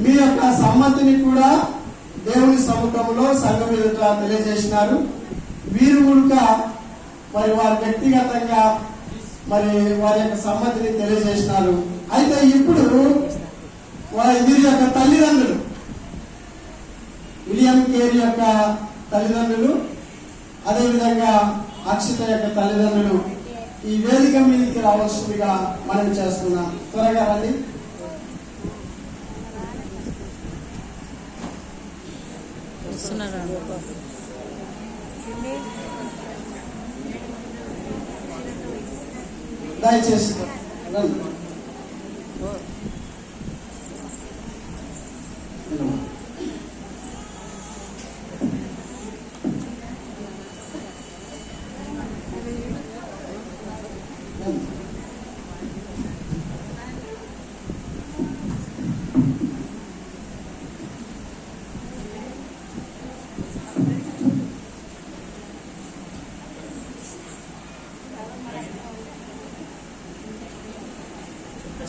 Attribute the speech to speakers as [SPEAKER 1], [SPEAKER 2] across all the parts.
[SPEAKER 1] మీ యొక్క సమ్మతిని కూడా దేవుని సముఖంలో సంఘం ఎదుట తెలియజేసినారు. వీరు కూడా మరి వారి వ్యక్తిగతంగా మరి వారి యొక్క సమ్మతిని తెలియజేసినారు. అయితే ఇప్పుడు వీరి యొక్క తల్లిదండ్రులు, విలియం కేరీ యొక్క తల్లిదండ్రులు, అదేవిధంగా అక్షిత యొక్క తల్లిదండ్రులు ఈ వేదిక మీదకి రావాల్సిందిగా మనం చేస్తున్నాం. త్వరగా రండి. దయచేసి రండి.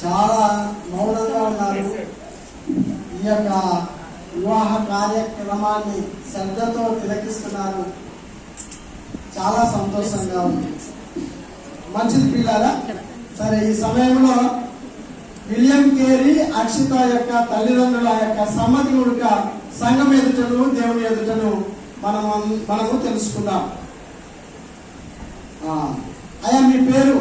[SPEAKER 1] చాలా మౌనంగా ఉన్నారు. ఈ యొక్క వివాహ కార్యక్రమాన్ని శ్రద్ధతో తిలకిస్తున్నారు. చాలా సంతోషంగా ఉంది. మంచిది పిల్లలా. సరే, ఈ సమయంలో విలియం కేరీ అక్షిత యొక్క తల్లిదండ్రుల యొక్క సమ్మతి గుడుక సంఘం ఎదుటను దేవుని ఎదుటను మనము తెలుసుకుందాం. అయ్యా, మీ పేరు?